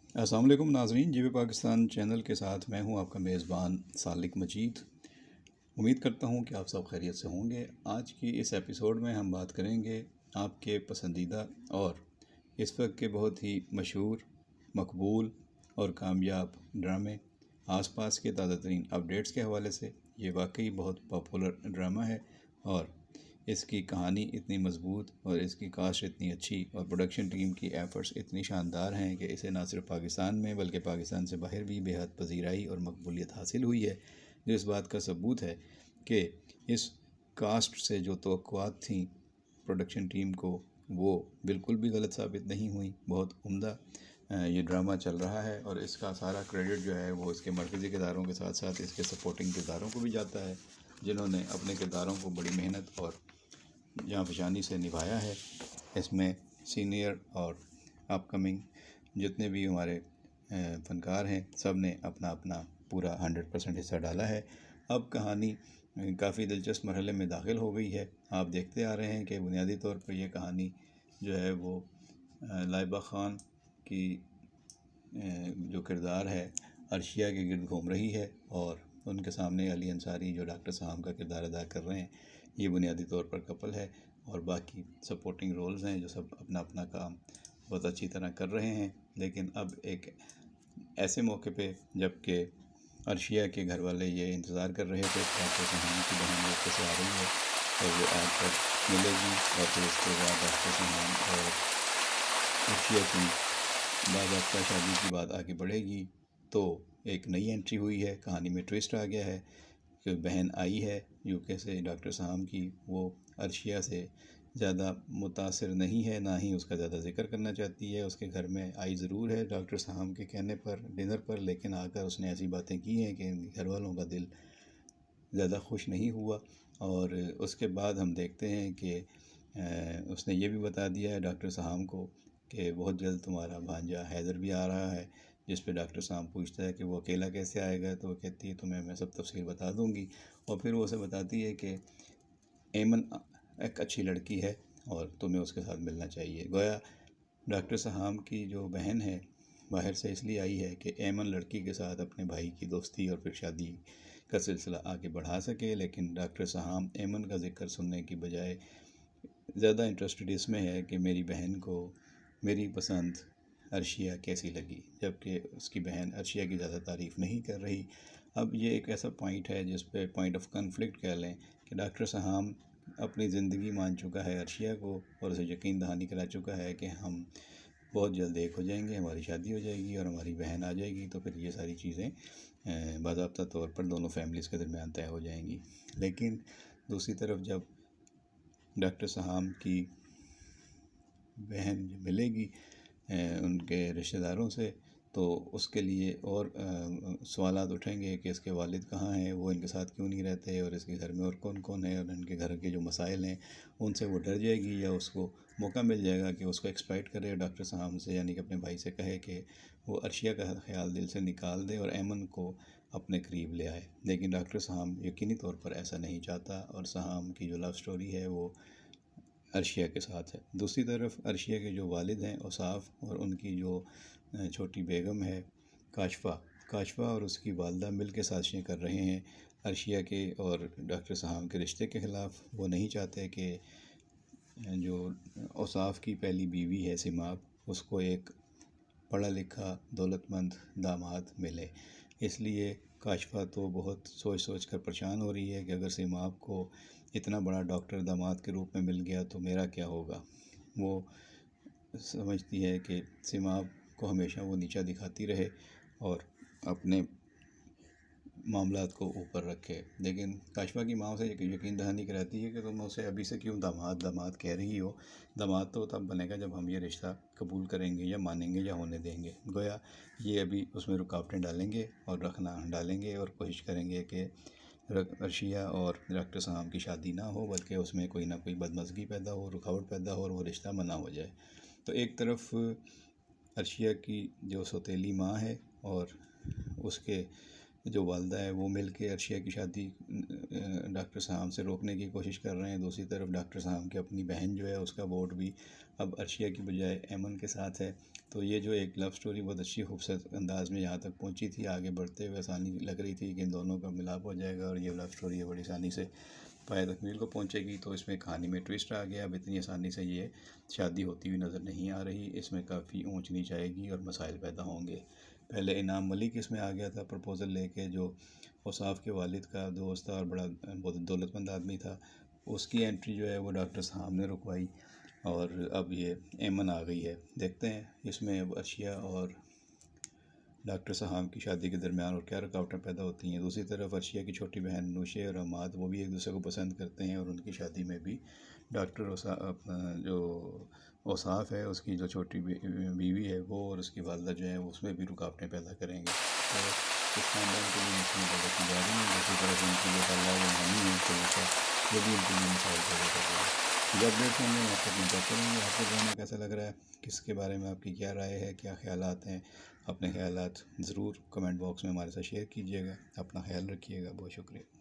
अस्सलाम वालेकुम नाज़रीन, जीवे पाकिस्तान चैनल के साथ मैं हूं आपका मेज़बान सालिक मजीद। उम्मीद करता हूं कि आप सब खैरियत से होंगे। आज की इस एपिसोड में हम बात करेंगे आपके पसंदीदा और इस वक्त के बहुत ही मशहूर, मकबूल और कामयाब ड्रामे आसपास के ताज़ा तरीन अपडेट्स के हवाले से। ये वाकई बहुत पॉपुलर ड्रामा है और इसकी कहानी इतनी मज़बूत और इसकी कास्ट इतनी अच्छी और प्रोडक्शन टीम की एफ़र्ट्स इतनी शानदार हैं कि इसे ना सिर्फ पाकिस्तान में बल्कि पाकिस्तान से बाहर भी बेहद पजीराई और मकबूलियत हासिल हुई है, जो इस बात का सबूत है कि इस कास्ट से जो तवक्कुआत थी प्रोडक्शन टीम को, वो बिल्कुल भी गलत साबित नहीं हुई। बहुत उम्दा ये ड्रामा चल रहा है और इसका सारा क्रेडिट जो है वो इसके मरकज़ी किरदारों के साथ साथ इसके सपोर्टिंग किरदारों को भी जाता है, जिन्होंने अपने किरदारों को बड़ी मेहनत और जाँ फशानी से निभाया है। इसमें सीनियर और अपकमिंग जितने भी हमारे फ़नकार हैं, सब ने अपना अपना पूरा 100% हिस्सा डाला है। अब कहानी काफ़ी दिलचस्प मरहले में दाखिल हो गई है। आप देखते आ रहे हैं कि बुनियादी तौर पर यह कहानी जो है वो लाइबा ख़ान की जो किरदार है अर्शिया के गिर्द घूम रही है और उनके सामने अली अंसारी जो डॉक्टर साहब का किरदार अदा कर रहे हैं, ये बुनियादी तौर पर कपल है और बाकी सपोर्टिंग रोल्स हैं जो सब अपना अपना काम बहुत अच्छी तरह कर रहे हैं। लेकिन अब एक ऐसे मौके पे जबकि अर्शिया के घर वाले ये इंतज़ार कर रहे थे कि डॉक्टर साहब की बहन मौके से आ रही है और वो आज तक मिलेगी और फिर उसके बाद डॉक्टर साहब और अर्शिया की बाज़ाब्ता शादी की बात आगे बढ़ेगी। तो एक नई एंट्री हुई है, कहानी में ट्विस्ट आ गया है कि बहन आई है यूके से डॉक्टर साहब की, वो अर्शिया से ज़्यादा मुतासिर नहीं है, ना ही उसका ज़्यादा ज़िक्र करना चाहती है। उसके घर में आई ज़रूर है डॉक्टर साहब के कहने पर डिनर पर, लेकिन आकर उसने ऐसी बातें की हैं कि घर वालों का दिल ज़्यादा खुश नहीं हुआ। और उसके बाद हम देखते हैं कि उसने ये भी बता दिया है डॉक्टर साहब को कि बहुत जल्द तुम्हारा भांजा हैदर भी आ रहा है, जिस पे डॉक्टर साहब पूछता है कि वो अकेला कैसे आएगा, तो वो कहती है तुम्हें मैं सब तफसील बता दूंगी। और फिर वो उसे बताती है कि एमन एक अच्छी लड़की है और तुम्हें उसके साथ मिलना चाहिए। गोया डॉक्टर साहब की जो बहन है बाहर से इसलिए आई है कि एमन लड़की के साथ अपने भाई की दोस्ती और फिर शादी का सिलसिला आगे बढ़ा सके, लेकिन डॉक्टर साहब एमन का जिक्र सुनने की बजाय ज़्यादा इंटरेस्टेड इसमें है कि मेरी बहन को मेरी पसंद अर्शिया कैसी लगी, जबकि उसकी बहन अर्शिया की ज़्यादा तारीफ़ नहीं कर रही। अब ये एक ऐसा पॉइंट है जिस पे पॉइंट ऑफ कन्फ्लिक्ट कह लें कि डॉक्टर साहब अपनी ज़िंदगी मान चुका है अर्शिया को और उसे यकीन दहानी करा चुका है कि हम बहुत जल्द एक हो जाएंगे, हमारी शादी हो जाएगी और हमारी बहन आ जाएगी, तो फिर ये सारी चीज़ें बाज़ाब्ता तौर पर दोनों फैमिलीज़ के दरमियान तय हो जाएंगी। लेकिन दूसरी तरफ जब डॉक्टर साहब की बहन मिलेगी उनके रिश्तेदारों से, तो उसके लिए और सवालात उठेंगे कि इसके वालिद कहाँ हैं, वो इनके साथ क्यों नहीं रहते और इसके घर में और कौन कौन है, और इनके घर के जो मसाइल हैं उनसे वो डर जाएगी या उसको मौका मिल जाएगा कि उसको एक्सपेक्ट करे डॉक्टर साहब से, यानी कि अपने भाई से कहे कि वो अर्शिया का ख्याल दिल से निकाल दे और एमन को अपने करीब ले आए। लेकिन डॉक्टर साहब यकीनी तौर पर ऐसा नहीं चाहता और साहब की जो लव स्टोरी है वो अर्शिया के साथ है। दूसरी तरफ अर्शिया के जो वालिद हैं औसाफ और उनकी जो छोटी बेगम है काशफा और उसकी वालदा मिल के साजिशें कर रहे हैं अर्शिया के और डॉक्टर साहब के रिश्ते के ख़िलाफ़। वो नहीं चाहते कि जो औसाफ की पहली बीवी है सिमाब, उसको एक पढ़ा लिखा दौलतमंद दामाद मिले। इसलिए काशफा तो बहुत सोच सोच कर परेशान हो रही है कि अगर सिमाब को इतना बड़ा डॉक्टर दामाद के रूप में मिल गया तो मेरा क्या होगा। वो समझती है कि सिमाब को हमेशा वो नीचा दिखाती रहे और अपने मामलात को ऊपर रखे। लेकिन काशफा की माँ से यकीन दहानी कराती है कि तुम उसे अभी से क्यों दामाद दामाद कह रही हो, दामाद तो तब बनेगा जब हम ये रिश्ता कबूल करेंगे या मानेंगे या होने देंगे। गोया ये अभी उसमें रुकावटें डालेंगे और रखना डालेंगे और कोशिश करेंगे कि अर्शिया और डॉक्टर साहब की शादी ना हो, बल्कि उसमें कोई ना कोई बदमज़गी पैदा हो, रुकावट पैदा हो और वो रिश्ता मना हो जाए। तो एक तरफ अर्शिया की जो सौतेली माँ है और उसके जो वालदा है वो मिल के अर्शिया की शादी डॉक्टर साहब से रोकने की कोशिश कर रहे हैं। दूसरी तरफ डॉक्टर साहब की अपनी बहन जो है उसका वोट भी अब अर्शिया की बजाय ऐमन के साथ है। तो ये जो एक लव स्टोरी बहुत अच्छी खूबसूरत अंदाज़ में यहाँ तक पहुँची थी, आगे बढ़ते हुए आसानी लग रही थी कि इन दोनों का मिलाप हो जाएगा और ये लव स्टोरी है बड़ी आसानी से पाए तकमील को पहुँचेगी। तो इसमें कहानी में ट्विस्ट आ गया। अब इतनी आसानी से ये शादी होती हुई नज़र नहीं आ रही, इसमें काफ़ी ऊंच नीच आएगी और मसाइल पैदा होंगे। पहले इनाम मलिक इसमें आ गया था प्रपोज़ल लेके, जो औसाफ के वालिद का दोस्त था और बड़ा बहुत दौलतमंद आदमी था। उसकी एंट्री जो है वो डॉक्टर साहब ने रुकवाई और अब ये ऐमन आ गई है। देखते हैं इसमें अब अर्शिया और डॉक्टर साहब की शादी के दरमियान और क्या रुकावटें पैदा होती हैं। दूसरी तरफ अर्शिया की छोटी बहन नूशे और हमाद वो भी एक दूसरे को पसंद करते हैं और उनकी शादी में भी डॉक्टर जो औसाफ है उसकी जो छोटी बीवी है वो और उसकी वालदा जो है उसमें भी रुकावटें पैदा करेंगे। तो इस खानदान के लिए मुश्किलें पैदा की जा रही हैं। दूसरी तरफ उनकी जो ताला वो मनी है खलीफा, वो भी उनके लिए मसाइल पैदा कर रहा है। जब अपडेट्स होंगे मैं आपको अपनी बात करूँगी। आपको गाना कैसा लग रहा है, किसके बारे में आपकी क्या राय है, क्या ख्यालात हैं, अपने ख्यालात ज़रूर कमेंट बॉक्स में हमारे साथ शेयर कीजिएगा। अपना ख्याल रखिएगा। बहुत शुक्रिया।